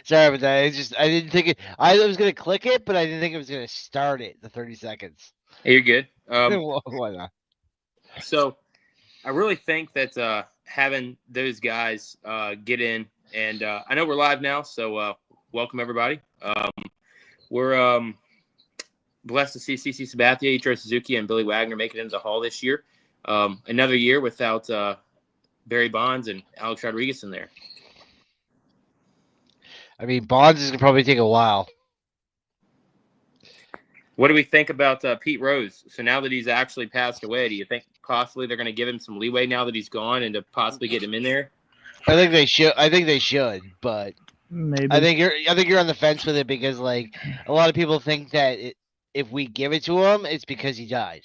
Sorry about that. I didn't think it. I was gonna click it, but I didn't think it was gonna start it. The 30 seconds. Hey, you're good. Why not? So I really think that having those guys get in, and I know we're live now, so welcome everybody. We're blessed to see CC Sabathia, Ichiro Suzuki, and Billy Wagner make it into the Hall this year. Another year without Barry Bonds and Alex Rodriguez in there. I mean, Bonds is gonna probably take a while. What do we think about Pete Rose? So now that he's actually passed away, do you think possibly they're going to give him some leeway now that he's gone and to possibly get him in there? I think they should. I think they should, but Maybe. I think you're on the fence with it because like a lot of people think that if we give it to him, it's because he died.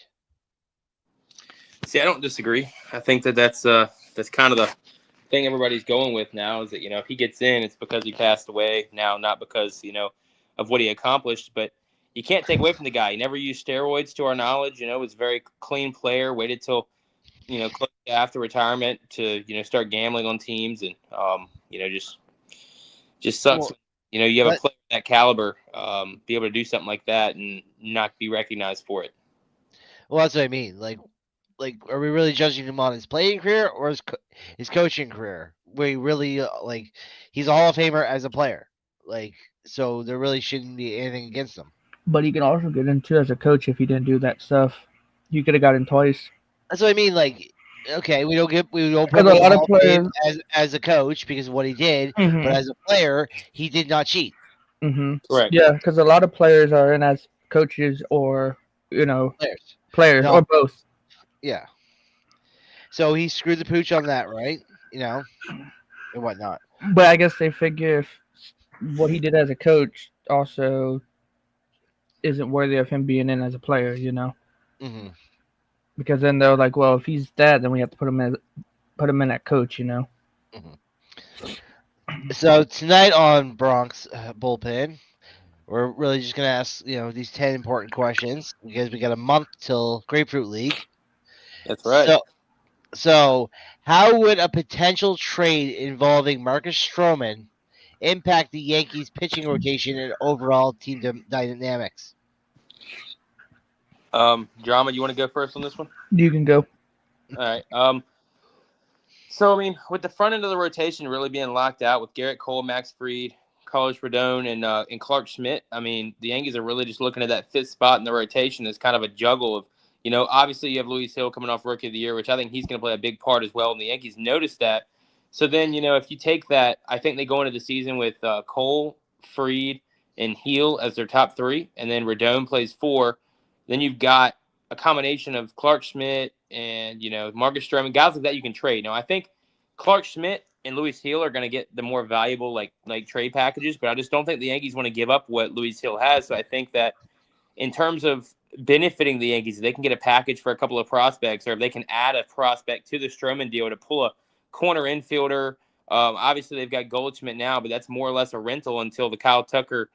See, I don't disagree. I think that that's kind of the thing everybody's going with now is that if he gets in, it's because he passed away now, not because of what he accomplished. But you can't take away from the guy. He never used steroids, to our knowledge. Was a very clean player. Waited till close after retirement to start gambling on teams, and just sucks. Well, You have a player of that caliber, be able to do something like that and not be recognized for it. Well, that's what I mean. Like, are we really judging him on his playing career or his coaching career? We really like he's a Hall of Famer as a player. Like, so there really shouldn't be anything against him. But he can also get into as a coach if he didn't do that stuff. You could have got in twice. That's what I mean. Like, okay, we don't put Because him a in the lot of Hall of Fame players. as a coach because of what he did, but as a player, he did not cheat. Right. Yeah, because a lot of players are in as coaches or players No. or both. Yeah. So he screwed the pooch on that, right? And whatnot. But I guess they figure if what he did as a coach also isn't worthy of him being in as a player, Mm-hmm. because then they're like, well, if he's dead, then we have to put him in at coach, Mm-hmm. So tonight on Bronxs Bullpen, we're really just gonna ask these 10 important questions because we got a month till Grapefruit League. That's right. So how would a potential trade involving Marcus Stroman impact the Yankees' pitching rotation and overall team dynamics? Drama, you want to go first on this one? You can go. All right. So, I mean, with the front end of the rotation really being locked out with Garrett Cole, Max Fried, Carlos Rodon, and Clark Schmidt, I mean, the Yankees are really just looking at that fifth spot in the rotation as kind of a juggle of, obviously you have Luis Hill coming off Rookie of the Year, which I think he's going to play a big part as well, and the Yankees noticed that. So then, if you take that, I think they go into the season with Cole, Fried, and Hill as their top three, and then Rodon plays four. Then you've got a combination of Clark Schmidt and, Marcus Stroman, guys like that you can trade. Now, I think Clark Schmidt and Luis Hill are going to get the more valuable like trade packages, but I just don't think the Yankees want to give up what Luis Hill has. So I think that in terms of benefiting the Yankees, if they can get a package for a couple of prospects, or if they can add a prospect to the Stroman deal to pull a corner infielder. Obviously, they've got Goldschmidt now, but that's more or less a rental until the Kyle Tucker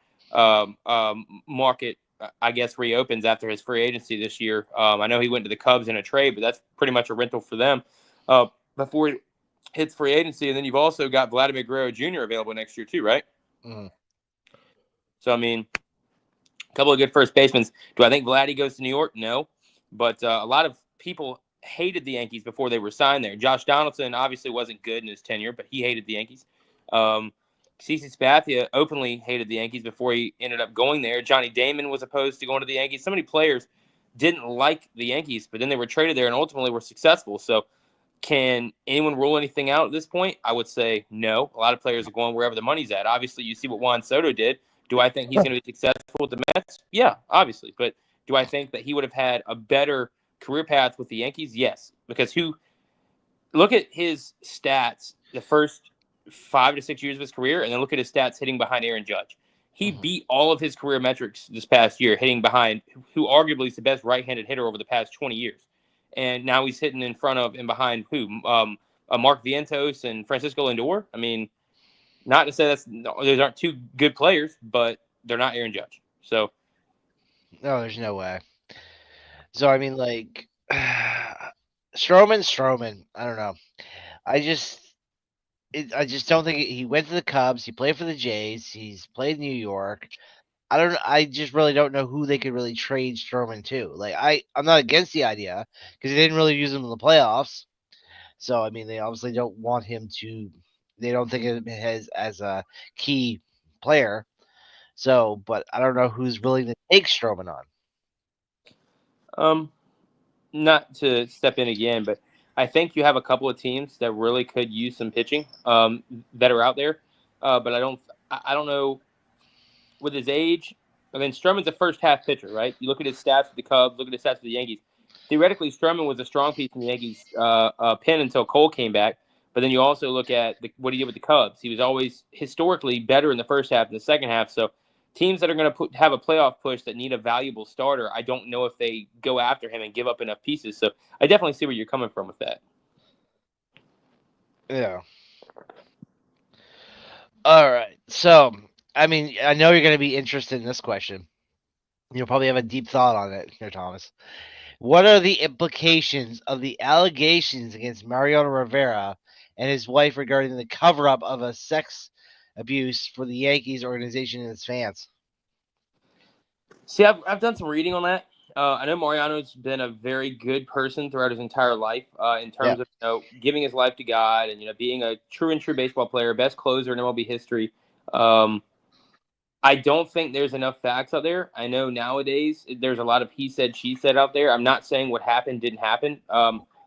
market, I guess, reopens after his free agency this year. I know he went to the Cubs in a trade, but that's pretty much a rental for them before he hits free agency. And then you've also got Vladimir Guerrero Jr. available next year too, right? Mm-hmm. So, I mean, a couple of good first basemen. Do I think Vladdy goes to New York? No. But a lot of people hated the Yankees before they were signed there. Josh Donaldson obviously wasn't good in his tenure, but he hated the Yankees. CC Sabathia openly hated the Yankees before he ended up going there. Johnny Damon was opposed to going to the Yankees. So many players didn't like the Yankees, but then they were traded there and ultimately were successful. So can anyone rule anything out at this point? I would say no. A lot of players are going wherever the money's at. Obviously, you see what Juan Soto did. Do I think he's going to be successful with the Mets? Yeah, obviously. But do I think that he would have had a better career path with the Yankees? Yes. Because look at his stats the first 5 to 6 years of his career, and then look at his stats hitting behind Aaron Judge. He beat all of his career metrics this past year, hitting behind who arguably is the best right-handed hitter over the past 20 years. And now he's hitting in front of and behind who? Mark Vientos and Francisco Lindor. I mean, not to say those aren't two good players, but they're not Aaron Judge. So, no, there's no way. So I mean, like, Stroman. I don't know. I just I just don't think he went to the Cubs. He played for the Jays. He's played in New York. I don't. I just really don't know who they could really trade Stroman to. Like I'm not against the idea because they didn't really use him in the playoffs. So I mean, they obviously don't want him to. They don't think of him as a key player. So, but I don't know who's willing to take Stroman on. Um, Not to step in again, but I think you have a couple of teams that really could use some pitching that are out there. But I don't know with his age. I mean, Stroman's a first half pitcher, right? You look at his stats with the Cubs, look at his stats with the Yankees. Theoretically, Stroman was a strong piece in the Yankees' pen until Cole came back. But then you also look at what he did with the Cubs. He was always historically better in the first half than the second half. So teams that are going to have a playoff push that need a valuable starter, I don't know if they go after him and give up enough pieces. So I definitely see where you're coming from with that. Yeah. All right. So, I mean, I know you're going to be interested in this question. You'll probably have a deep thought on it here, Thomas. What are the implications of the allegations against Mariano Rivera and his wife regarding the cover up of a sex abuse for the Yankees organization and its fans? See, I've done some reading on that. I know Mariano's been a very good person throughout his entire life in Yeah. terms of giving his life to God and being a true and true baseball player, best closer in MLB history. I don't think there's enough facts out there. I know nowadays there's a lot of he said, she said out there. I'm not saying what happened didn't happen.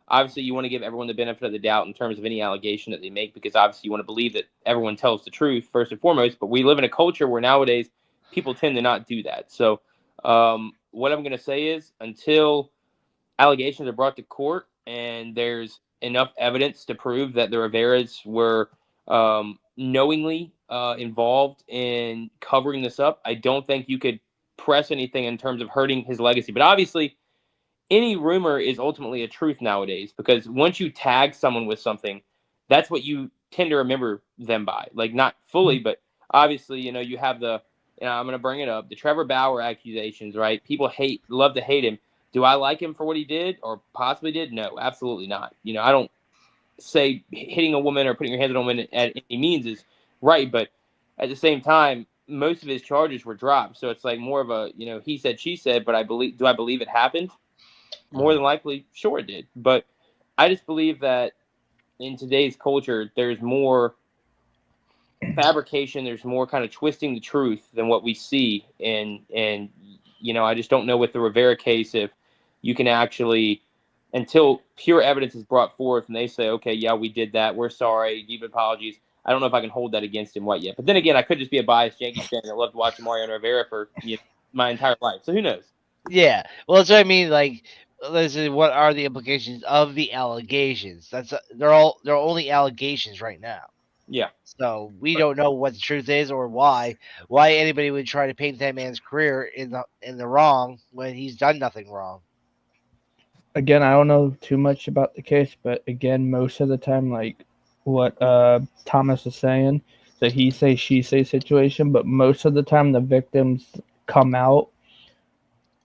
Obviously, you want to give everyone the benefit of the doubt in terms of any allegation that they make because obviously you want to believe that everyone tells the truth first and foremost. But we live in a culture where nowadays people tend to not do that. So what I'm going to say is until allegations are brought to court and there's enough evidence to prove that the Riveras were knowingly involved in covering this up, I don't think you could press anything in terms of hurting his legacy. But obviously, any rumor is ultimately a truth nowadays because once you tag someone with something, that's what you tend to remember them by. Like not fully, but obviously, you have I'm going to bring it up, the Trevor Bauer accusations, right? People love to hate him. Do I like him for what he did or possibly did? No, absolutely not. I don't say hitting a woman or putting your hands on a woman at any means is right, but at the same time, most of his charges were dropped. So it's like more of a, he said, she said, but do I believe it happened? More than likely, sure it did. But I just believe that in today's culture, there's more fabrication, there's more kind of twisting the truth than what we see. And I just don't know with the Rivera case if you can actually, until pure evidence is brought forth and they say, okay, yeah, we did that, we're sorry, deep apologies. I don't know if I can hold that against him yet. But then again, I could just be a biased Yankees fan that loved watching Mariano Rivera for my entire life. So who knows? Yeah. Well, that's what I mean. Like, listen, what are the implications of the allegations? They're only allegations right now. Yeah. So we don't know what the truth is or why anybody would try to paint that man's career in the wrong when he's done nothing wrong. Again, I don't know too much about the case, but again, most of the time, like what Thomas is saying, the he say she say situation, but most of the time the victims come out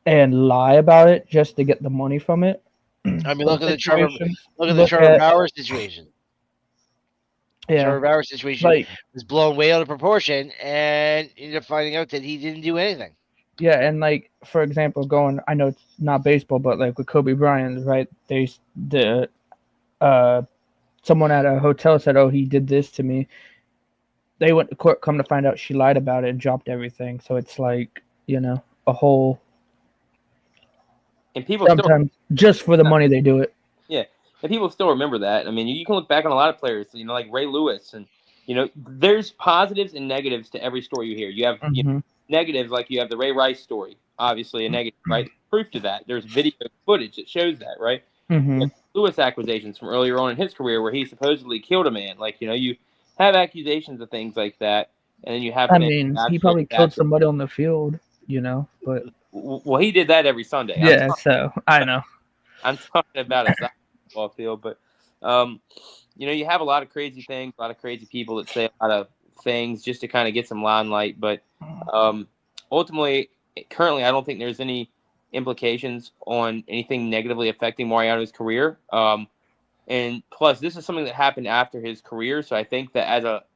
and lie about it just to get the money from it. I mean, Some situations look at the look Trevor at Bauer situation. yeah, Trevor Bauer situation like was blown way out of proportion, and ended up finding out that he didn't do anything. yeah, and like for example, I know it's not baseball, but like with Kobe Bryant, right? Uh someone at a hotel said, "Oh, he did this to me." They went to court. Come to find out, she lied about it and dropped everything. So it's like a whole. And people Sometimes just for the money they do it. Yeah, and people still remember that. I mean, you can look back on a lot of players, like Ray Lewis, and there's positives and negatives to every story you hear. You have negatives, like you have the Ray Rice story, obviously a negative, right? Proof to that. There's video footage that shows that, right? Mm-hmm. Lewis accusations from earlier on in his career where he supposedly killed a man. Like, you have accusations of things like that, and then you have. I mean, he probably killed somebody on the field, but. Well, he did that every Sunday. Yeah, so I know. I'm talking about a softball field, but you have a lot of crazy things, a lot of crazy people that say a lot of things just to kind of get some limelight. But ultimately, currently, I don't think there's any implications on anything negatively affecting Mariano's career. And plus, this is something that happened after his career. So I think that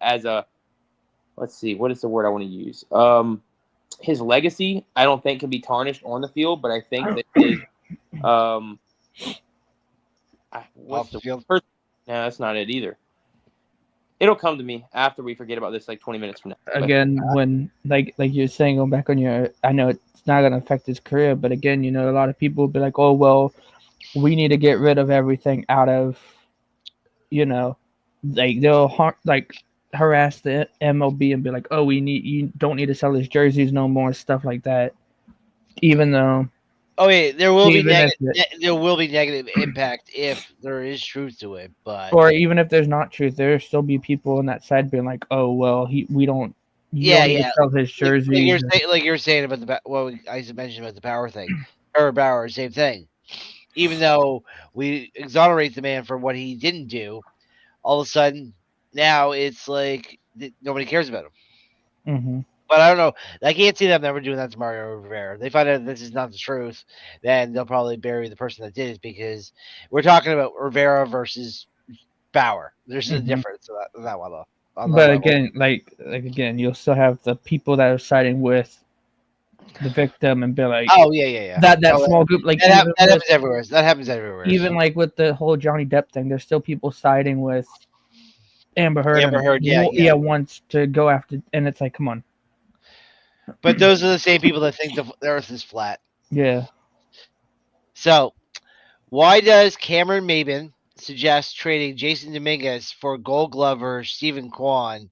as a let's see, what is the word I want to use? His legacy, I don't think can be tarnished on the field, but I think that his um, what's Off the the field. no, that's not it either. It'll come to me after we forget about this, like 20 minutes from now. But Again, when like you're saying, going back on your, I know it's not gonna affect his career, but again, you know, a lot of people will be like, oh well, we need to get rid of everything out of, you know, like like harass the MLB and be like, oh, you don't need to sell his jerseys no more, stuff like that. Even though, Oh yeah, even if it, there will be negative impact if there is truth to it, but or even if there's not truth, there'll still be people on that side being like, oh well, you don't yeah, need to sell his jerseys. like you're saying about I mentioned about the power thing, Trevor Bauer, same thing. Even though we exonerate the man for what he didn't do, all of a sudden now it's like nobody cares about him. Mm-hmm. But I don't know. I can't see them never doing that to Mario Rivera. They find out this is not the truth, then they'll probably bury the person that did it because we're talking about Rivera versus Bauer. There's a Mm-hmm. difference on that one, on that But level. again, like again, you'll still have the people that are siding with the victim and be like Oh yeah. that Oh, small group, like that happens everywhere. That happens everywhere. even like with the whole Johnny Depp thing, there's still people siding with Amber Heard Amber and Heard, yeah. wants to go after, and it's like, come on, But those are the same people that think the Earth is flat. yeah. So why does Cameron Maben suggest trading Jason Dominguez for Gold Glover Stephen Kwan?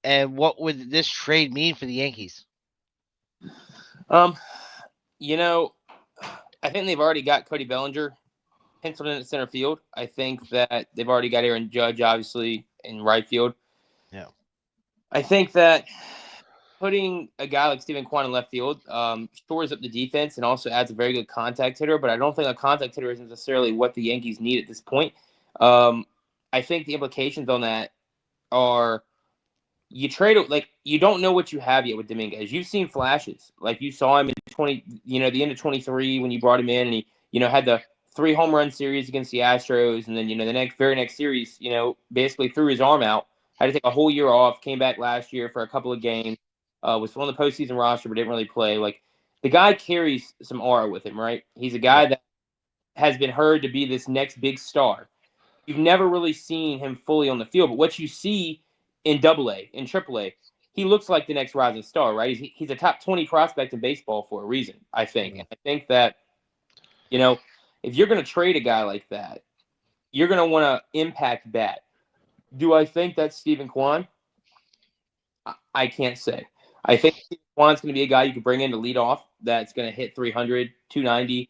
And what would this trade mean for the Yankees? you know, I think they've already got Cody Bellinger penciled in at center field. I think that they've already got Aaron Judge, obviously, in right field. Yeah. I think that putting a guy like Stephen Kwan in left field shores up the defense and also adds a very good contact hitter, but I don't think a contact hitter is necessarily what the Yankees need at this point. I think the implications on that are you trade like you don't know what you have yet with Dominguez. You've seen flashes, like you saw him in the end of 23 when you brought him in, and he had the 3 home run series against the Astros, and then the very next series, basically threw his arm out, had to take a whole year off, came back last year for a couple of games, was still on the postseason roster but didn't really play. Like the guy carries some aura with him, right? He's a guy that has been heard to be this next big star. You've never really seen him fully on the field, but what you see in Double A, in Triple A, he looks like the next rising star, right? He's a top 20 prospect in baseball for a reason, I think. And I think that, if you're going to trade a guy like that, you're going to want to impact bat. Do I think that's Stephen Kwan? I can't say. I think Stephen Kwan's going to be a guy you can bring in to lead off that's going to hit 300, 290.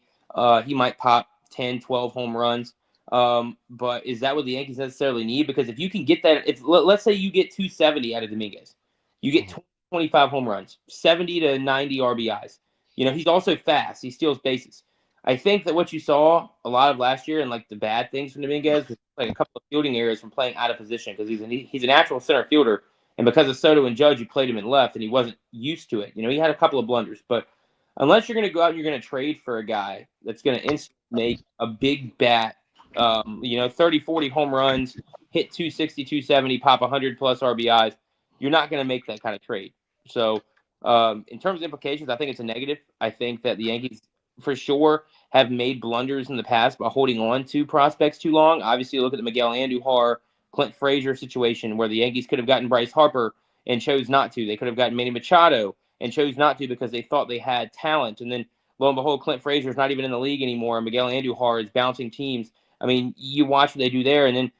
He might pop 10, 12 home runs. But is that what the Yankees necessarily need? Because if you can get that, let's say you get 270 out of Dominguez, you get 25 home runs, 70 to 90 RBIs. He's also fast. He steals bases. I think that what you saw a lot of last year and like the bad things from Dominguez was like a couple of fielding errors from playing out of position because he's a natural center fielder. And because of Soto and Judge, you played him in left, and he wasn't used to it. He had a couple of blunders. But unless you're going to go out and you're going to trade for a guy that's going to make a big bat, 30, 40 home runs, hit 260, 270, pop 100-plus RBIs, you're not going to make that kind of trade. So in terms of implications, I think it's a negative. I think that the Yankees, for sure, have made blunders in the past by holding on to prospects too long. Obviously, look at the Miguel Andujar, Clint Frazier situation where the Yankees could have gotten Bryce Harper and chose not to. They could have gotten Manny Machado and chose not to because they thought they had talent. And then, lo and behold, Clint Frazier is not even in the league anymore. And Miguel Andujar is bouncing teams. I mean, you watch what they do there. And then,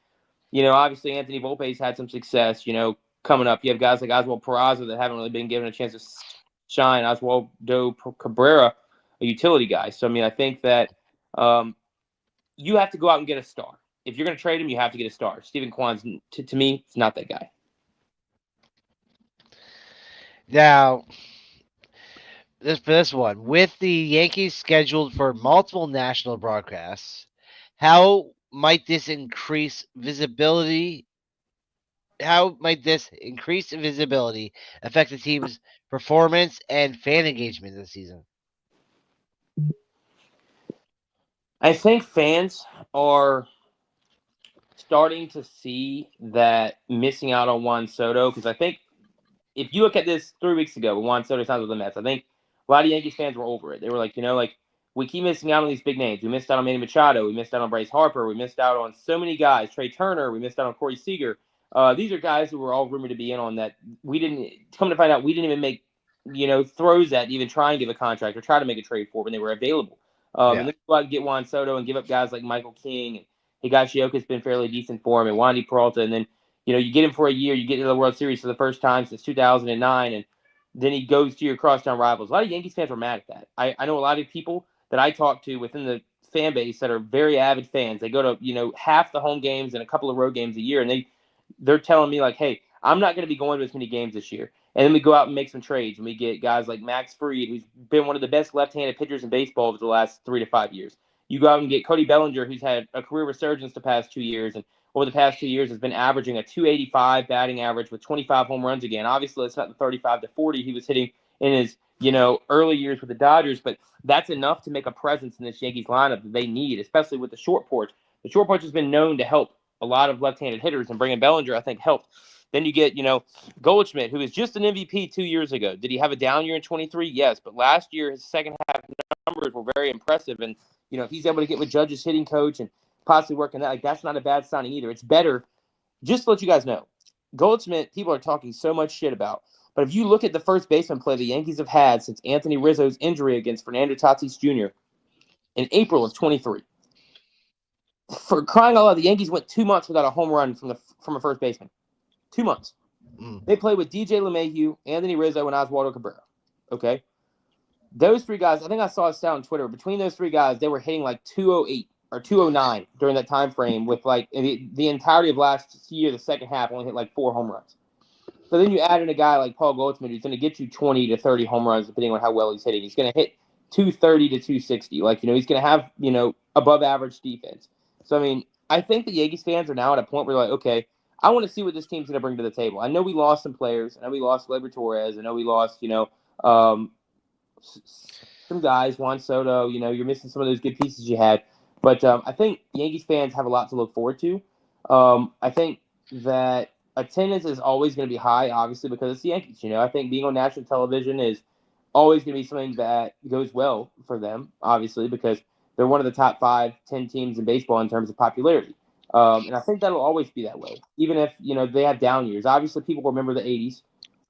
obviously Anthony Volpe's had some success, coming up. You have guys like Oswald Peraza that haven't really been given a chance to shine. Oswaldo Cabrera, a utility guy. So, I mean, I think that you have to go out and get a star. If you're going to trade him, you have to get a star. Stephen Kwan's, to me, it's not that guy. Now, this one, with the Yankees scheduled for multiple national broadcasts, how might this increase visibility? How might this increased visibility affect the team's performance and fan engagement this season? I think fans are starting to see that missing out on Juan Soto, because I think if you look at this 3 weeks ago when Juan Soto signed with the Mets, I think a lot of Yankees fans were over it. They were like, we keep missing out on these big names. We missed out on Manny Machado. We missed out on Bryce Harper. We missed out on so many guys. Trey Turner. We missed out on Corey Seager. These are guys who were all rumored to be in on that. We didn't come to find out we didn't even make throws at even try and give a contract or try to make a trade for when they were available. And then go out and get Juan Soto and give up guys like Michael King and Higashioka's been fairly decent for him and Wandy Peralta, and then you get him for a year, you get to the World Series for the first time since 2009, and then he goes to your crosstown rivals. A lot of Yankees fans were mad at that. I know a lot of people that I talk to within the fan base that are very avid fans. They go to half the home games and a couple of road games a year, and they're telling me like, hey, I'm not going to be going to as many games this year. And then we go out and make some trades, and we get guys like Max Fried, who's been one of the best left-handed pitchers in baseball over the last 3 to 5 years. You go out and get Cody Bellinger, who's had a career resurgence the past 2 years, and over the past 2 years has been averaging a 285 batting average with 25 home runs again. Obviously, it's not the 35 to 40 he was hitting in his early years with the Dodgers, but that's enough to make a presence in this Yankees lineup that they need, especially with the short porch. The short porch has been known to help a lot of left-handed hitters, and bringing Bellinger, I think, helped. Then you get, Goldschmidt, who was just an MVP 2 years ago. Did he have a down year in 23? Yes, but last year his second half numbers were very impressive, and if he's able to get with Judge's hitting coach and possibly working that, that's not a bad signing either. It's better. Just to let you guys know, Goldschmidt, people are talking so much shit about, but if you look at the first baseman play the Yankees have had since Anthony Rizzo's injury against Fernando Tatis Jr. in April of 23, for crying out loud, the Yankees went 2 months without a home run from a first baseman. 2 months. They played with DJ LeMahieu, Anthony Rizzo, and Oswaldo Cabrera. Okay? Those three guys, I think I saw a stat on Twitter. Between those three guys, they were hitting like 208 or 209 during that time frame with like the entirety of last year, the second half, only hit like 4 home runs. So then you add in a guy like Paul Goldschmidt who's going to get you 20 to 30 home runs depending on how well he's hitting. He's going to hit 230 to 260. Like, he's going to have, above average defense. So, I mean, I think the Yankees fans are now at a point where they're like, okay, I want to see what this team's going to bring to the table. I know we lost some players. I know we lost Gleyber Torres. I know we lost, some guys, Juan Soto. You're missing some of those good pieces you had. But I think Yankees fans have a lot to look forward to. I think that attendance is always going to be high, obviously, because it's the Yankees. I think being on national television is always going to be something that goes well for them, obviously, because they're one of the top 5-10 teams in baseball in terms of popularity. And I think that'll always be that way, even if, they have down years. Obviously, people remember the 80s,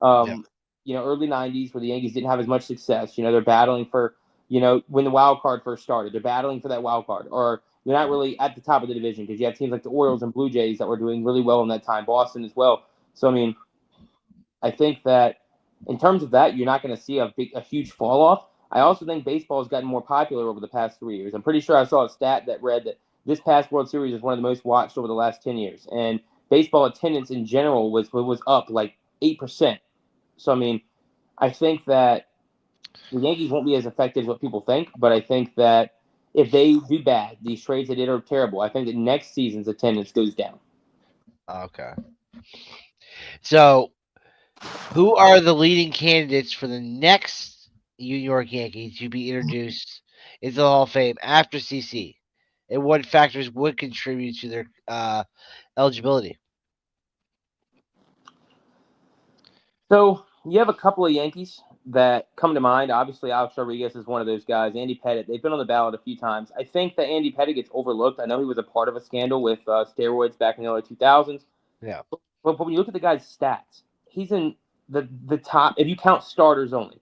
early 90s where the Yankees didn't have as much success. They're battling for, when the wild card first started, they're battling for that wild card. Or they're not really at the top of the division because you have teams like the Orioles and Blue Jays that were doing really well in that time, Boston as well. So, I mean, I think that in terms of that, you're not going to see a huge fall off. I also think baseball has gotten more popular over the past 3 years. I'm pretty sure I saw a stat that read that this past World Series is one of the most watched over the last 10 years. And baseball attendance in general was up like 8%. So, I mean, I think that the Yankees won't be as effective as what people think, but I think that if they do bad, these trades they did are terrible. I think that next season's attendance goes down. Okay. So, who are the leading candidates for the next New York Yankees to be introduced into the Hall of Fame after CC? And what factors would contribute to their eligibility? So you have a couple of Yankees that come to mind. Obviously, Alex Rodriguez is one of those guys. Andy Pettitte, they've been on the ballot a few times. I think that Andy Pettitte gets overlooked. I know he was a part of a scandal with steroids back in the early 2000s. Yeah. But when you look at the guy's stats, he's in the top, if you count starters only,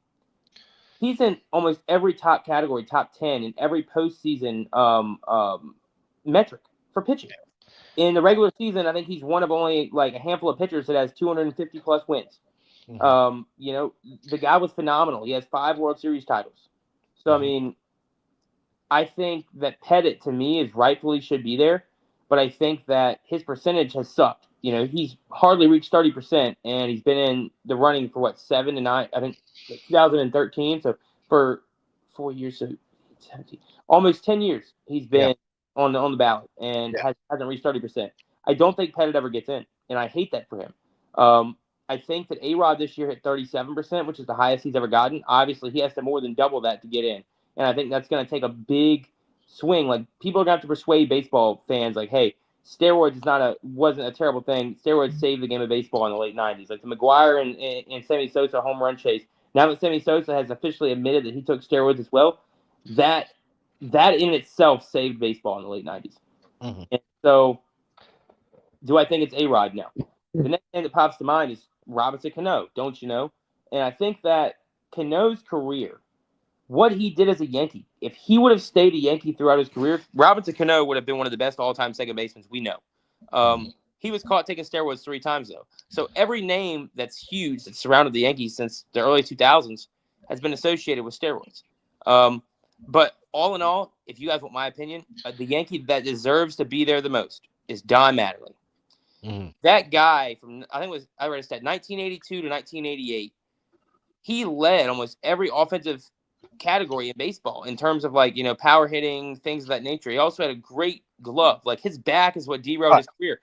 he's in almost every top category, top 10, in every postseason metric for pitching. In the regular season, I think he's one of only like a handful of pitchers that has 250 plus wins. The guy was phenomenal. He has 5 World Series titles. So, I mean, I think that Pettitte, to me, is rightfully should be there. But I think that his percentage has sucked. He's hardly reached 30%, and he's been in the running for, 7 to 9, I think 2013. So, for 4 years, so 17, almost 10 years, he's been on the ballot and hasn't reached 30%. I don't think Pettitte ever gets in, and I hate that for him. I think that A-Rod this year hit 37%, which is the highest he's ever gotten. Obviously, he has to more than double that to get in. And I think that's going to take a big swing. Like, people are going to have to persuade baseball fans, like, hey, steroids wasn't a terrible thing. Steroids saved the game of baseball in the late 90s. Like the McGuire and Sammy Sosa home run chase. Now that Sammy Sosa has officially admitted that he took steroids as well, that in itself saved baseball in the late 90s. Mm-hmm. And so, do I think it's A-Rod? No. The next name that pops to mind is Robinson Cano, don't you know? And I think that Cano's career, what he did as a Yankee, if he would have stayed a Yankee throughout his career, Robinson Cano would have been one of the best all-time second basemen we know. He was caught taking steroids 3 times, though. So every name that's huge that surrounded the Yankees since the early 2000s has been associated with steroids. But all in all, if you guys want my opinion, the Yankee that deserves to be there the most is Don Mattingly. Mm-hmm. That guy from, I read a stat, 1982 to 1988, he led almost every offensive category in baseball in terms of power hitting, things of that nature. He also had a great glove. Like his back is what derailed his career.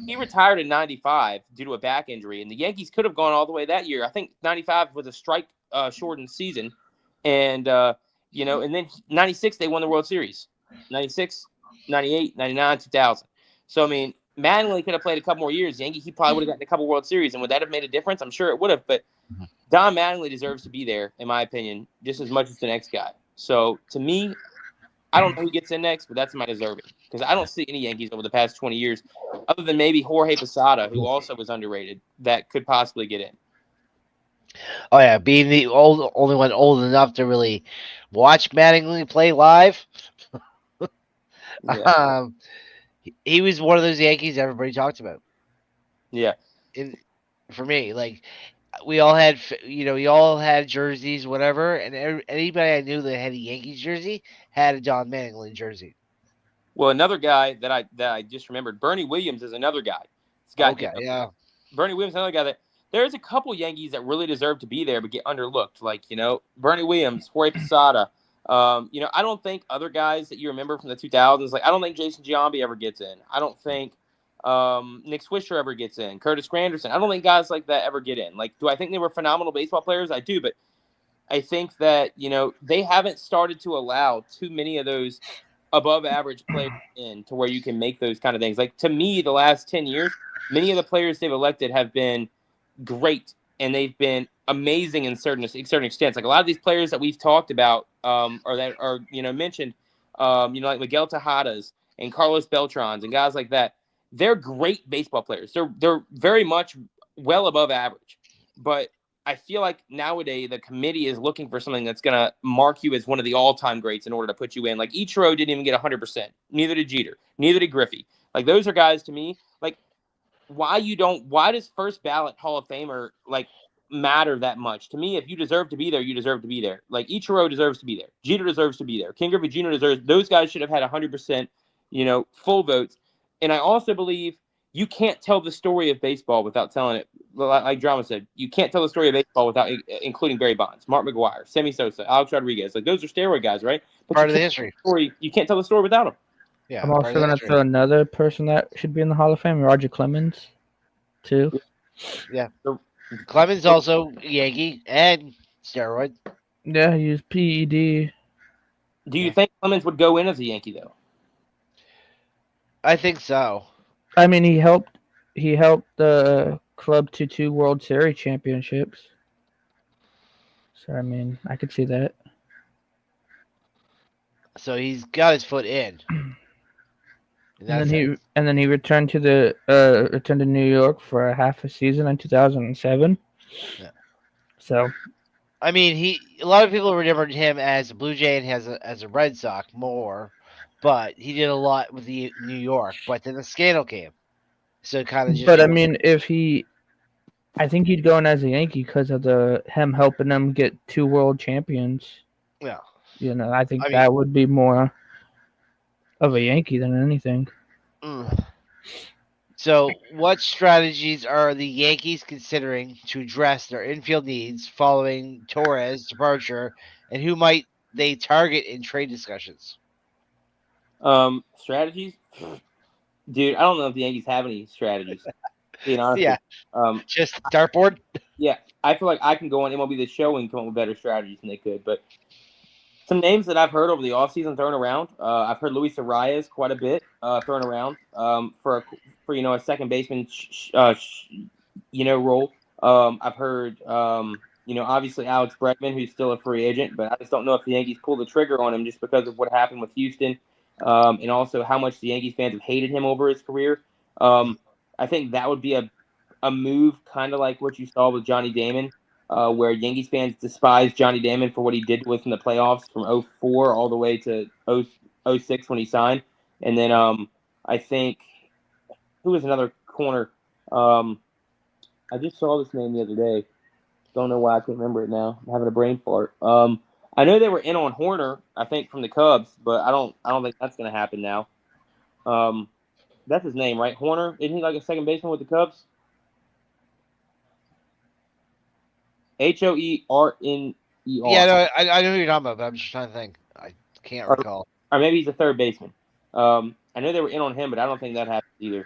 He retired in 95 due to a back injury, and the Yankees could have gone all the way that year. I think 95 was a strike shortened season, and and then 96 they won the World Series. 96, 98, 99, 2000. So I mean, Mattingly could have played a couple more years. He probably would have gotten a couple World Series, and would that have made a difference? I'm sure it would have, but Don Mattingly deserves to be there, in my opinion, just as much as the next guy. So, to me, I don't know who gets in next, but that's my deserving. Because I don't see any Yankees over the past 20 years, other than maybe Jorge Posada, who also was underrated, that could possibly get in. Oh, yeah, being the only one old enough to really watch Mattingly play live. Yeah. He was one of those Yankees everybody talked about. Yeah. For me, we all had, we all had jerseys, whatever, and anybody I knew that had a Yankees jersey had a Don Mattingly jersey. Well, another guy that I just remembered, Bernie Williams is another guy. Yeah. Bernie Williams is another guy that there's a couple Yankees that really deserve to be there but get underlooked. Bernie Williams, Jorge Posada. I don't think other guys that you remember from the 2000s, I don't think Jason Giambi ever gets in. I don't think Nick Swisher ever gets in. Curtis Granderson. I don't think guys like that ever get in. Do I think they were phenomenal baseball players? I do, but I think that, they haven't started to allow too many of those above average players in to where you can make those kind of things. To me, the last 10 years, many of the players they've elected have been great, and they've been amazing in certain extents. A lot of these players that we've talked about, or that are mentioned, like Miguel Tejadas and Carlos Beltrans and guys like that. They're great baseball players. They're very much well above average, but I feel like nowadays the committee is looking for something that's going to mark you as one of the all-time greats in order to put you in. Ichiro didn't even get 100%. Neither did Jeter. Neither did Griffey. Those are guys to me. Why does first ballot Hall of Famer matter that much? To me, if you deserve to be there, you deserve to be there. Ichiro deserves to be there. Jeter deserves to be there. King Griffey Jr. deserves. Those guys should have had 100%, full votes. And I also believe you can't tell the story of baseball without telling it. Like Drama said, you can't tell the story of baseball without including Barry Bonds, Mark McGwire, Sammy Sosa, Alex Rodriguez. Those are steroid guys, right? But part of the history. You can't tell the story without them. Yeah, I'm also going to throw another person that should be in the Hall of Fame, Roger Clemens, too. Yeah. Clemens also Yankee and steroid. Yeah, he used PED. Do you think Clemens would go in as a Yankee, though? I think so. I mean, he helped the club to 2 World Series championships. So, I mean, I could see that. So he's got his foot in. And then he returned to New York for a half a season in 2007. Yeah. So, I mean, a lot of people remembered him as a Blue Jay and as a Red Sox more, but he did a lot with the New York. But then the scandal came, so it kind of just. But I mean, I think he'd go in as a Yankee because of him helping them get 2 world champions. Yeah. I think that would be more of a Yankee than anything. So, what strategies are the Yankees considering to address their infield needs following Torres' departure, and who might they target in trade discussions? Strategies? Dude, I don't know if the Yankees have any strategies. Being honest. Yeah. Just dartboard? Yeah. I feel like I can go on MLB The Show and come up with better strategies than they could. But Some names that I've heard over the offseason thrown around. I've heard Luis Arias quite a bit thrown around for a second baseman role. I've heard obviously Alex Bregman, who's still a free agent, but I just don't know if the Yankees pull the trigger on him just because of what happened with Houston, and also how much the Yankees fans have hated him over his career. I think that would be a move kind of like what you saw with Johnny Damon, where Yankees fans despise Johnny Damon for what he did with in the playoffs from '04 all the way to '06 when he signed. And then I think who was another corner? I just saw this name the other day. Don't know why I can't remember it now. I'm having a brain fart. I know they were in on Horner, I think, from the Cubs, but I don't think that's going to happen now. That's his name, right? Horner, isn't he like a second baseman with the Cubs? Hoerner. Yeah, no, I know who you're talking about, but I'm just trying to think. I can't recall. Or maybe he's a third baseman. I know they were in on him, but I don't think that happened either.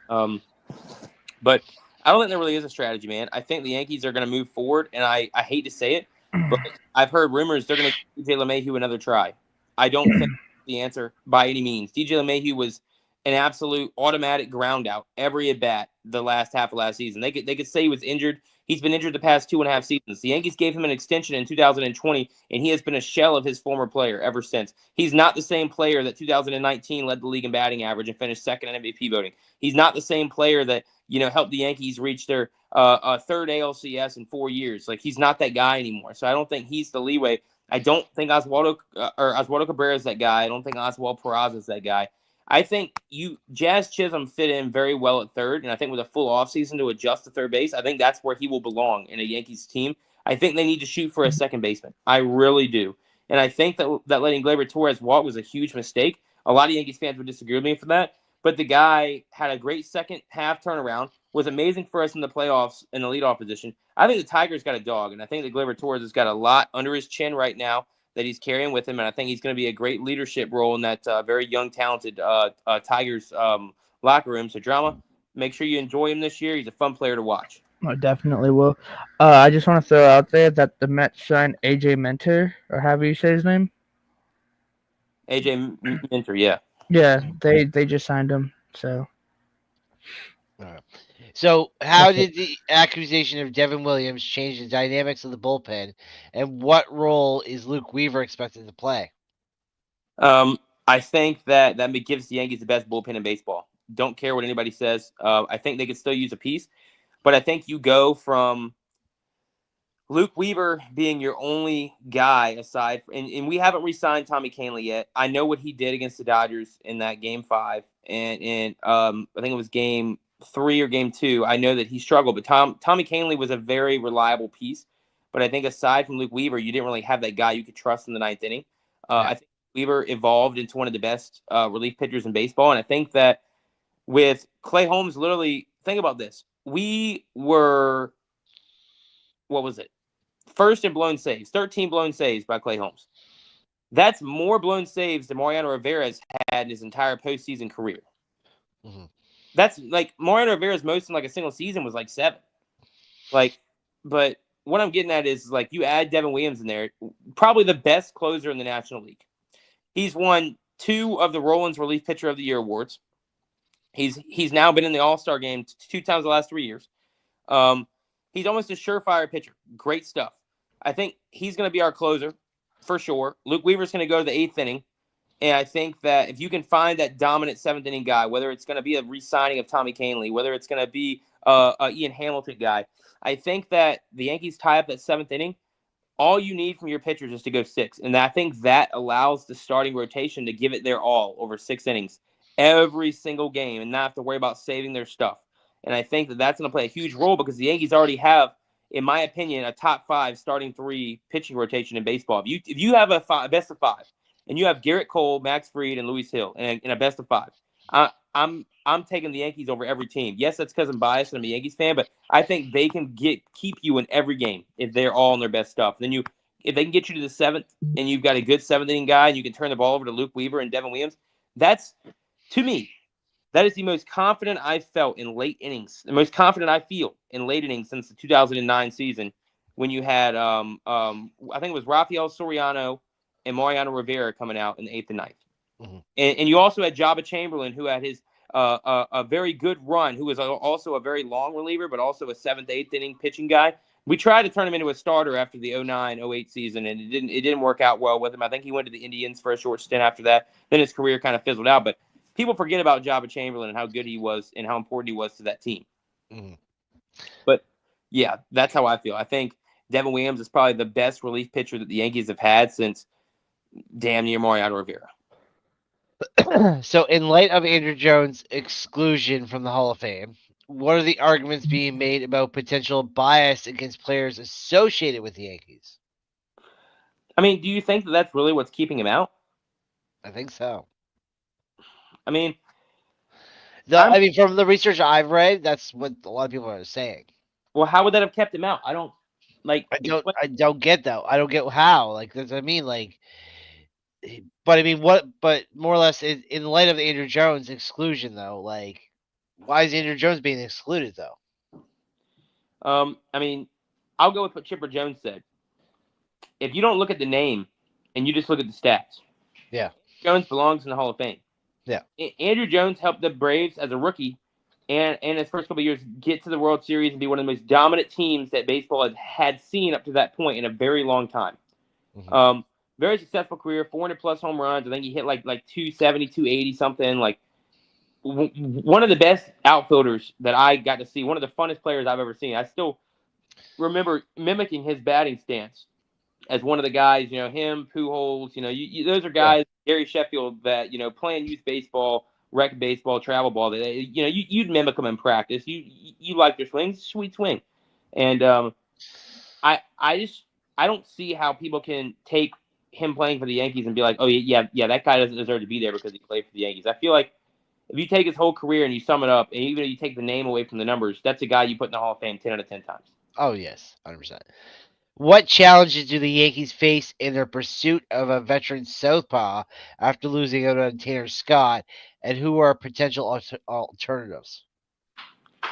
But I don't think there really is a strategy, man. I think the Yankees are going to move forward, and I hate to say it, but I've heard rumors they're going to give DJ LeMahieu another try. I don't think that's the answer by any means. DJ LeMahieu was an absolute automatic ground out every at bat the last half of last season. They could say he was injured. He's been injured the past 2.5 seasons. The Yankees gave him an extension in 2020, and he has been a shell of his former player ever since. He's not the same player that 2019 led the league in batting average and finished second in MVP voting. He's not the same player that helped the Yankees reach their third ALCS in 4 years. Like, he's not that guy anymore. So I don't think he's the leeway. I don't think Oswaldo Cabrera is that guy. I don't think Oswald Peraza is that guy. I think Jazz Chisholm fit in very well at third, and I think with a full offseason to adjust to third base, I think that's where he will belong in a Yankees team. I think they need to shoot for a second baseman. I really do. And I think that letting Gleyber Torres walk was a huge mistake. A lot of Yankees fans would disagree with me for that, but the guy had a great second half turnaround, was amazing for us in the playoffs in the leadoff position. I think the Tigers got a dog, and I think that Gleyber Torres has got a lot under his chin right now that he's carrying with him, and I think he's going to be a great leadership role in that very young, talented Tigers locker room. So, Drama, make sure you enjoy him this year. He's a fun player to watch. I definitely will. I just want to throw out there that the Mets signed AJ Minter, or however you say his name. AJ Minter, yeah. Yeah, they just signed him. So. So, how did the accusation of Devin Williams change the dynamics of the bullpen, and what role is Luke Weaver expected to play? I think that gives the Yankees the best bullpen in baseball. Don't care what anybody says. I think they could still use a piece, but I think you go from Luke Weaver being your only guy aside, and we haven't re-signed Tommy Kahnle yet. I know what he did against the Dodgers in that Game 5, and I think it was Game 3 or Game 2. I know that he struggled, but Tommy Kahnle was a very reliable piece. But I think aside from Luke Weaver, you didn't really have that guy you could trust in the ninth inning. I think Weaver evolved into one of the best relief pitchers in baseball, and I think that with Clay Holmes, literally, think about this. We were, what was it? First in blown saves, 13 blown saves by Clay Holmes. That's more blown saves than Mariano Rivera has had in his entire postseason career. Mm-hmm. That's like Mariano Rivera's most in like a single season was like 7. But what I'm getting at is like you add Devin Williams in there, probably the best closer in the National League. He's won 2 of the Rollins Relief Pitcher of the Year awards. He's now been in the All-Star game 2 times the last 3 years. He's almost a surefire pitcher. Great stuff. I think he's going to be our closer for sure. Luke Weaver's going to go to the 8th inning. And I think that if you can find that dominant 7th inning guy, whether it's going to be a re-signing of Tommy Kahnle, whether it's going to be a Ian Hamilton guy, I think that the Yankees tie up that 7th inning. All you need from your pitchers is to go 6. And I think that allows the starting rotation to give it their all over 6 innings every single game and not have to worry about saving their stuff. And I think that that's going to play a huge role because the Yankees already have, in my opinion, a top 5 starting 3 pitching rotation in baseball. If you have a best of 5 and you have Garrett Cole, Max Fried, and Luis Hill in a best of 5, I'm taking the Yankees over every team. Yes, that's because I'm biased and I'm a Yankees fan, but I think they can keep you in every game if they're all in their best stuff. Then if they can get you to the 7th and you've got a good 7th inning guy and you can turn the ball over to Luke Weaver and Devin Williams, that's, to me, that is the most confident I've felt in late innings. The most confident I feel in late innings since the 2009 season when you had, I think it was Rafael Soriano, and Mariano Rivera coming out in the 8th and 9th. Mhm. And you also had Jabba Chamberlain, who had his a very good run, who was also a very long reliever, but also a 7th, 8th inning pitching guy. We tried to turn him into a starter after the 09-08 season, and it didn't work out well with him. I think he went to the Indians for a short stint after that. Then his career kind of fizzled out. But people forget about Jabba Chamberlain and how good he was and how important he was to that team. Mhm. But, yeah, that's how I feel. I think Devin Williams is probably the best relief pitcher that the Yankees have had since damn near Mariano Rivera. So, in light of Andrew Jones' exclusion from the Hall of Fame, what are the arguments being made about potential bias against players associated with the Yankees? I mean, do you think that that's really what's keeping him out? I think so. I mean, I mean, from the research I've read, that's what a lot of people are saying. well, how would that have kept him out? I don't like. I don't get that. I don't get how. Like, that's what I mean. Like, but I mean, what? But more or less, in light of Andrew Jones' exclusion, though, like, why is Andrew Jones being excluded, though? I mean, I'll go with what Chipper Jones said. If you don't look at the name and you just look at the stats, Yeah. Jones belongs in the Hall of Fame. Yeah. Andrew Jones helped the Braves as a rookie and his first couple of years get to the World Series and be one of the most dominant teams that baseball had seen up to that point in a very long time. Mm-hmm. Very successful career, 400-plus home runs. I think he hit like 270, 280 something. Like one of the best outfielders that I got to see, one of the funnest players I've ever seen. I still remember mimicking his batting stance as one of the guys, him, Pujols, those are guys, Gary Sheffield, that, playing youth baseball, rec baseball, travel ball, that, you'd mimic them in practice. You like their swings, sweet swing. And I don't see how people can take him playing for the Yankees and be like, oh, yeah, that guy doesn't deserve to be there because he played for the Yankees. I feel like if you take his whole career and you sum it up, and even if you take the name away from the numbers, that's a guy you put in the Hall of Fame 10 out of 10 times. Oh, yes, 100%. What challenges do the Yankees face in their pursuit of a veteran southpaw after losing out on Tanner Scott, and who are potential alternatives?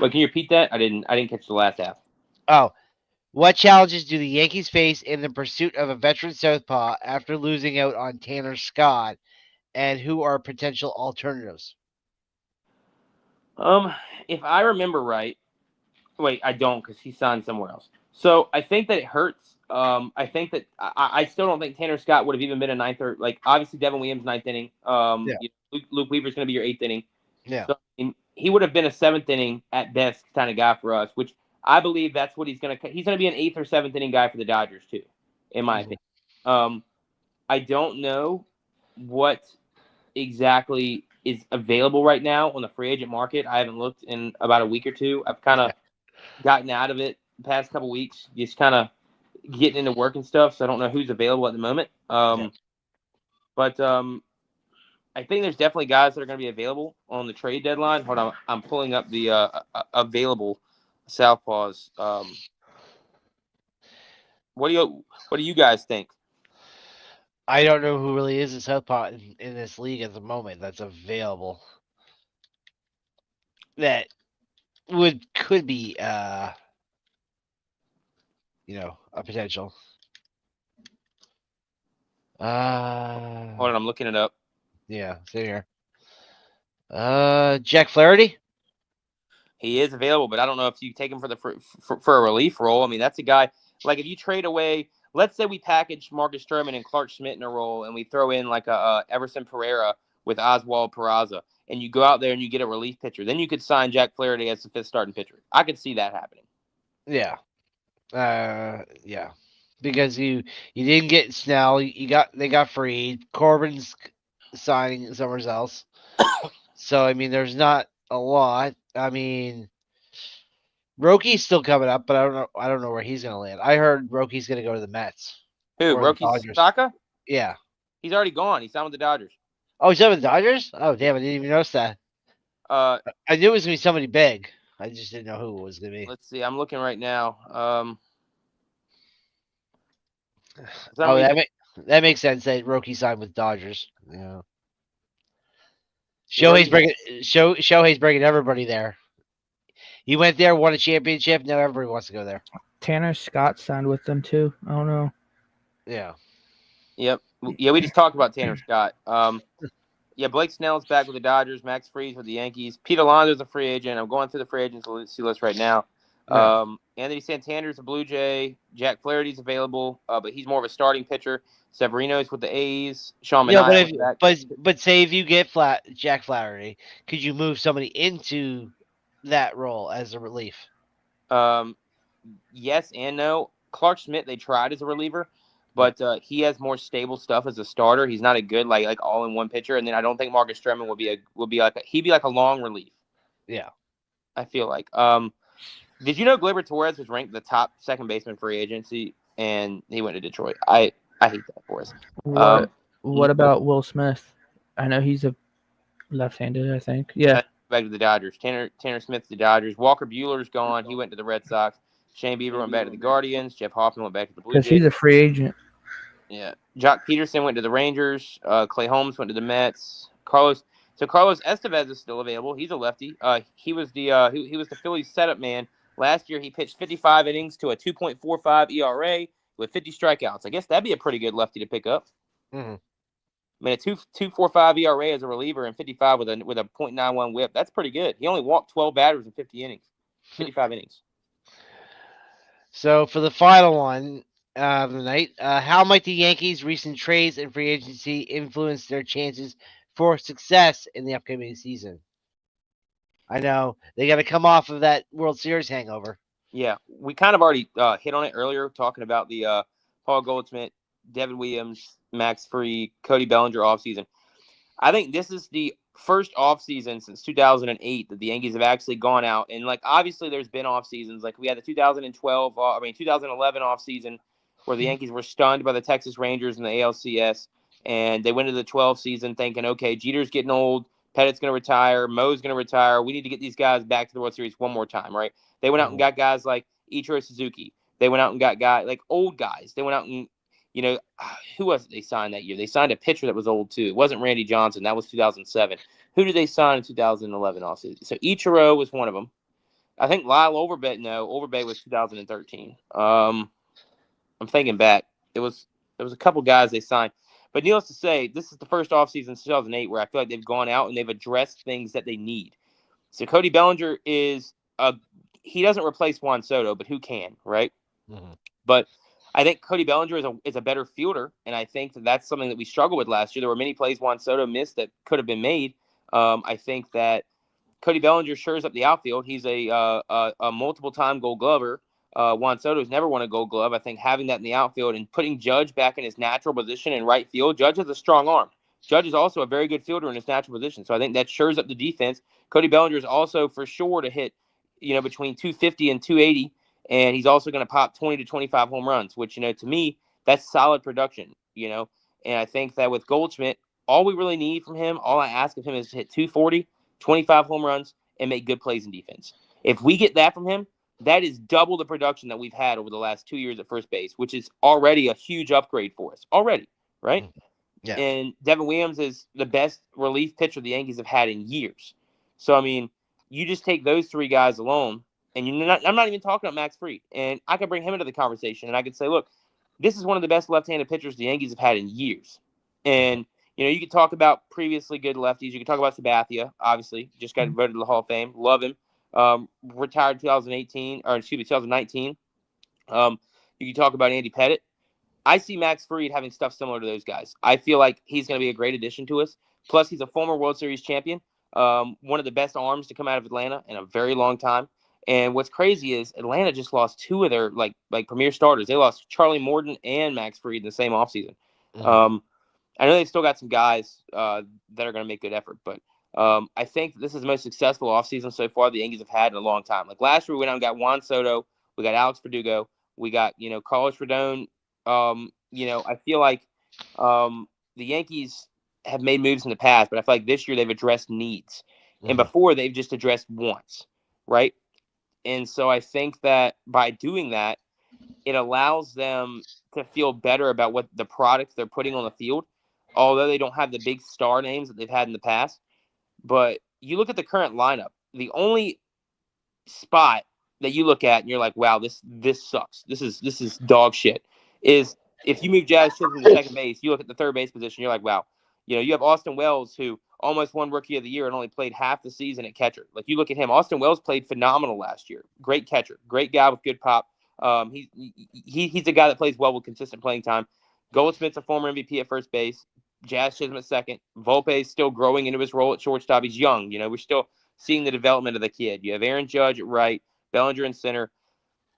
Wait, can you repeat that? I didn't catch the last half. Oh, what challenges do the Yankees face in the pursuit of a veteran southpaw after losing out on Tanner Scott, and who are potential alternatives? If I remember right, wait, I don't because he signed somewhere else. So I think that it hurts. I think that I still don't think Tanner Scott would have even been a ninth or obviously Devin Williams 9th inning. Luke Weaver's going to be your 8th inning. Yeah. So he would have been a 7th inning at best kind of guy for us, which I believe that's what he's going to. He's going to be an 8th or 7th inning guy for the Dodgers too, in my opinion. I don't know what exactly is available right now on the free agent market. I haven't looked in about a week or two. I've kind of gotten out of it the past couple weeks, just kind of getting into work and stuff. So I don't know who's available at the moment. But I think there's definitely guys that are going to be available on the trade deadline. Hold on, I'm pulling up the available southpaws. What do you guys think? I don't know who really is a southpaw in this league at the moment that's available. That could be a potential. Hold on, I'm looking it up. Yeah, same here. Jack Flaherty. He is available, but I don't know if you take him for a relief role. I mean, that's a guy like if you trade away. Let's say we package Marcus Stroman and Clark Schmidt in a role, and we throw in like a Everson Pereira with Oswald Peraza, and you go out there and you get a relief pitcher. Then you could sign Jack Flaherty as the 5th starting pitcher. I could see that happening. Yeah. Yeah. Because you didn't get Snell, they got Freed. Corbin's signing somewhere else. So I mean, there's not a lot. I mean, Rocky's still coming up, but I don't know where he's gonna land. I heard Rocky's gonna go to the Mets. Who? Roki Sasaka? Yeah. He's already gone. He signed with the Dodgers. Oh, he's with the Dodgers? Oh, damn! I didn't even notice that. I knew it was gonna be somebody big. I just didn't know who it was gonna be. Let's see. I'm looking right now. That makes sense. That Roki signed with Dodgers. Yeah. Shohei's bringing everybody there. He went there, won a championship. Now everybody wants to go there. Tanner Scott signed with them too. I don't know. Yeah. Yep. Yeah, we just talked about Tanner Scott. Yeah, Blake Snell's back with the Dodgers. Max Fried's with the Yankees. Pete Alonso's a free agent. I'm going through the free agency list right now. Yeah. Anthony Santander's a Blue Jay. Jack Flaherty's available, but he's more of a starting pitcher. Severino's with the A's. Sean Yeah, but Manaea if was back. but say if you get Jack Flaherty, could you move somebody into that role as a relief? Yes and no. Clark Schmidt, they tried as a reliever, but he has more stable stuff as a starter. He's not a good like all in one pitcher. And then I don't think Marcus Stroman he'd be like a long relief. Yeah. I feel like. Did you know Gleyber Torres was ranked the top second baseman free agency, and he went to Detroit? I hate that for us. What about Will Smith? I know he's a left-handed, I think. Yeah. Back to the Dodgers. Tanner Smith to the Dodgers. Walker Bueller's gone. He went to the Red Sox. Shane Bieber went back to the Guardians. Jeff Hoffman went back to the Blue Jays. Because he's a free agent. Yeah. Jock Peterson went to the Rangers. Clay Holmes went to the Mets. Carlos Estevez is still available. He's a lefty. He was the Phillies setup man. Last year he pitched 55 innings to a 2.45 ERA with 50 strikeouts. I guess that'd be a pretty good lefty to pick up. Mm-hmm. I mean, a 2.45 ERA as a reliever and 55 with a .91 WHIP. That's pretty good. He only walked 12 batters in 55 innings. So for the final one of the night, how might the Yankees' recent trades and free agency influence their chances for success in the upcoming season? I know they got to come off of that World Series hangover. Yeah, we kind of already hit on it earlier, talking about the Paul Goldschmidt, Devin Williams, Max Fried, Cody Bellinger offseason. I think this is the first offseason since 2008 that the Yankees have actually gone out. And, like, obviously there's been off seasons. Like, we had the 2011 offseason where the Yankees were stunned by the Texas Rangers in the ALCS. And they went into the 12th season thinking, okay, Jeter's getting old. Pettit's going to retire. Mo's going to retire. We need to get these guys back to the World Series one more time, right? They went out and got guys like Ichiro Suzuki. They went out and got guys like old guys. They went out and, who was it they signed that year? They signed a pitcher that was old too. It wasn't Randy Johnson. That was 2007. Who did they sign in 2011 offseason? So Ichiro was one of them. I think Lyle Overbet. No, Overbet was 2013. I'm thinking back. There was a couple guys they signed. But needless to say, this is the first offseason since 2008 where I feel like they've gone out and they've addressed things that they need. So Cody Bellinger he doesn't replace Juan Soto, but who can, right? Mm-hmm. But I think Cody Bellinger is a better fielder, and I think that's something that we struggled with last year. There were many plays Juan Soto missed that could have been made. I think that Cody Bellinger shores up the outfield. He's a multiple-time Gold Glover. Juan Soto's never won a Gold Glove. I think having that in the outfield and putting Judge back in his natural position in right field. Judge has a strong arm. Judge is also a very good fielder in his natural position, so I think that shores up the defense. Cody Bellinger is also for sure to hit, between 250 and 280, and he's also going to pop 20 to 25 home runs, which, to me, that's solid production, And I think that with Goldschmidt, all we really need from him, all I ask of him is to hit 240, 25 home runs, and make good plays in defense. If we get that from him, that is double the production that we've had over the last 2 years at first base, which is already a huge upgrade for us. Already, right? Yeah. And Devin Williams is the best relief pitcher the Yankees have had in years. So, I mean, you just take those three guys alone, and I'm not even talking about Max Fried. And I could bring him into the conversation, and I could say, look, this is one of the best left-handed pitchers the Yankees have had in years. And, you could talk about previously good lefties. You could talk about Sabathia, obviously. Just got voted to the Hall of Fame. Love him. Retired 2019. You can talk about Andy Pettit. I see Max Fried having stuff similar to those guys. I feel like he's going to be a great addition to us. Plus, he's a former World Series champion, one of the best arms to come out of Atlanta in a very long time. And what's crazy is Atlanta just lost two of their like premier starters. They lost Charlie Morton and Max Fried in the same offseason. Mm-hmm. I know they've still got some guys that are going to make good effort, but I think this is the most successful offseason so far the Yankees have had in a long time. Like last year, we went out and got Juan Soto. We got Alex Verdugo. We got, Carlos Rodon. I feel like the Yankees have made moves in the past, but I feel like this year they've addressed needs. Mm-hmm. And before, they've just addressed wants, right? And so I think that by doing that, it allows them to feel better about what the products they're putting on the field, although they don't have the big star names that they've had in the past. But you look at the current lineup, the only spot that you look at and you're like, wow, this sucks. This is dog shit. Is if you move Jazz Chisholm to second base, you look at the third base position, you're like, wow. You have Austin Wells, who almost won Rookie of the Year and only played half the season at catcher. Like, you look at him, Austin Wells played phenomenal last year. Great catcher, great guy with good pop. He's a guy that plays well with consistent playing time. Goldsmith's a former MVP at first base. Jazz Chisholm at second. Volpe is still growing into his role at shortstop. He's young. We're still seeing the development of the kid. You have Aaron Judge at right, Bellinger in center.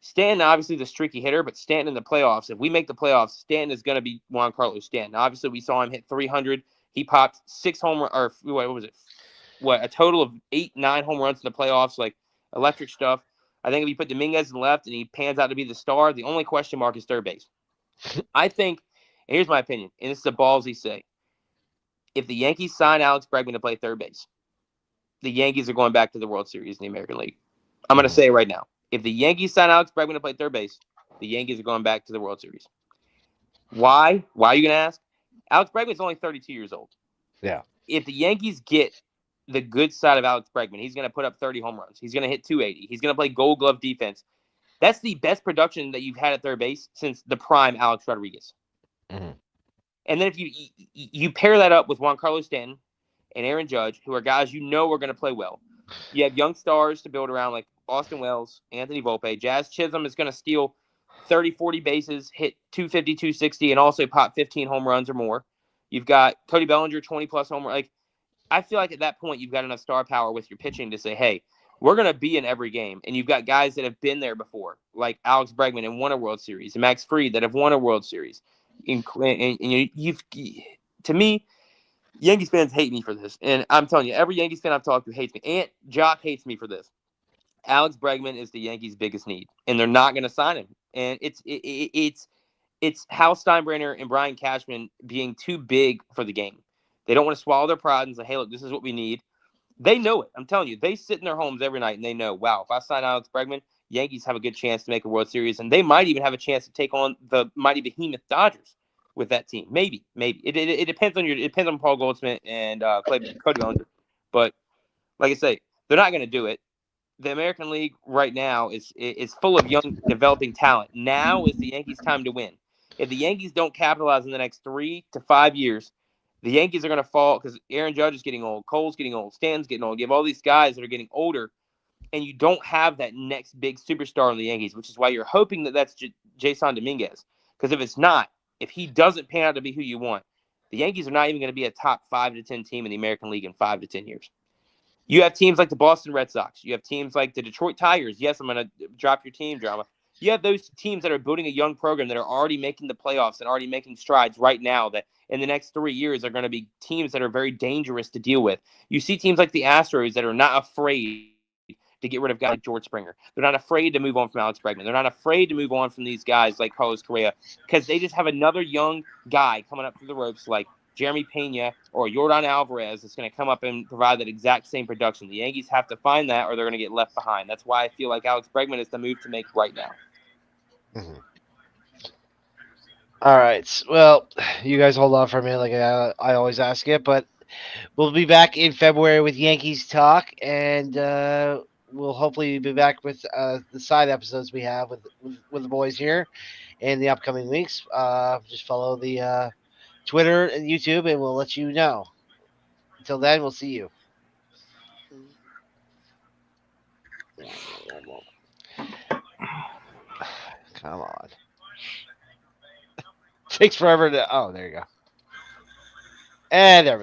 Stanton, obviously, the streaky hitter, but Stanton in the playoffs, if we make the playoffs, Stanton is going to be Juan Carlos Stanton. Obviously, we saw him hit 300. He popped 6 home or what was it? A total of 8, 9 home runs in the playoffs, like electric stuff. I think if you put Dominguez in left and he pans out to be the star, the only question mark is third base. I think, and here's my opinion, and this is a ballsy say, if the Yankees sign Alex Bregman to play third base, the Yankees are going back to the World Series in the American League. I'm going to say it right now. If the Yankees sign Alex Bregman to play third base, the Yankees are going back to the World Series. Why? Why are you going to ask? Alex Bregman is only 32 years old. Yeah. If the Yankees get the good side of Alex Bregman, he's going to put up 30 home runs. He's going to hit 280. He's going to play Gold Glove defense. That's the best production that you've had at third base since the prime Alex Rodriguez. Mm-hmm. And then if you pair that up with Juan Carlos Stanton and Aaron Judge, who are guys are going to play well. You have young stars to build around like Austin Wells, Anthony Volpe. Jazz Chisholm is going to steal 30, 40 bases, hit 250, 260, and also pop 15 home runs or more. You've got Cody Bellinger, 20-plus home runs. Like, I feel like at that point you've got enough star power with your pitching to say, hey, we're going to be in every game. And you've got guys that have been there before, like Alex Bregman and won a World Series, and Max Fried that have won a World Series. And to me, Yankees fans hate me for this. And I'm telling you, every Yankees fan I've talked to hates me. Aunt Jock hates me for this. Alex Bregman is the Yankees' biggest need, and they're not going to sign him. And it's Hal Steinbrenner and Brian Cashman being too big for the game. They don't want to swallow their pride and say, hey, look, this is what we need. They know it. I'm telling you, they sit in their homes every night, and they know, wow, if I sign Alex Bregman, Yankees have a good chance to make a World Series, and they might even have a chance to take on the mighty behemoth Dodgers with that team. Maybe. It depends on Paul Goldschmidt and Cody Bellinger. But like I say, they're not going to do it. The American League right now is full of young developing talent. Now is the Yankees' time to win. If the Yankees don't capitalize in the next 3 to 5 years, the Yankees are going to fall because Aaron Judge is getting old, Cole's getting old, Stan's getting old. You have all these guys that are getting older, and you don't have that next big superstar in the Yankees, which is why you're hoping that that's Jason Dominguez. Because if it's not, if he doesn't pan out to be who you want, the Yankees are not even going to be a top 5 to 10 team in the American League in 5 to 10 years. You have teams like the Boston Red Sox. You have teams like the Detroit Tigers. Yes, I'm going to drop your team drama. You have those teams that are building a young program that are already making the playoffs and already making strides right now that in the next 3 years are going to be teams that are very dangerous to deal with. You see teams like the Astros that are not afraid to get rid of guys like George Springer. They're not afraid to move on from Alex Bregman. They're not afraid to move on from these guys like Carlos Correa because they just have another young guy coming up through the ropes like Jeremy Pena or Yordan Alvarez that's going to come up and provide that exact same production. The Yankees have to find that or they're going to get left behind. That's why I feel like Alex Bregman is the move to make right now. Mm-hmm. All right. Well, you guys hold on for a minute like I always ask it, but we'll be back in February with Yankees Talk, and we'll hopefully be back with the side episodes we have with the boys here in the upcoming weeks. Just follow the Twitter and YouTube, and we'll let you know. Until then, we'll see you. Come on. Takes forever to. Oh, there you go. And there we go.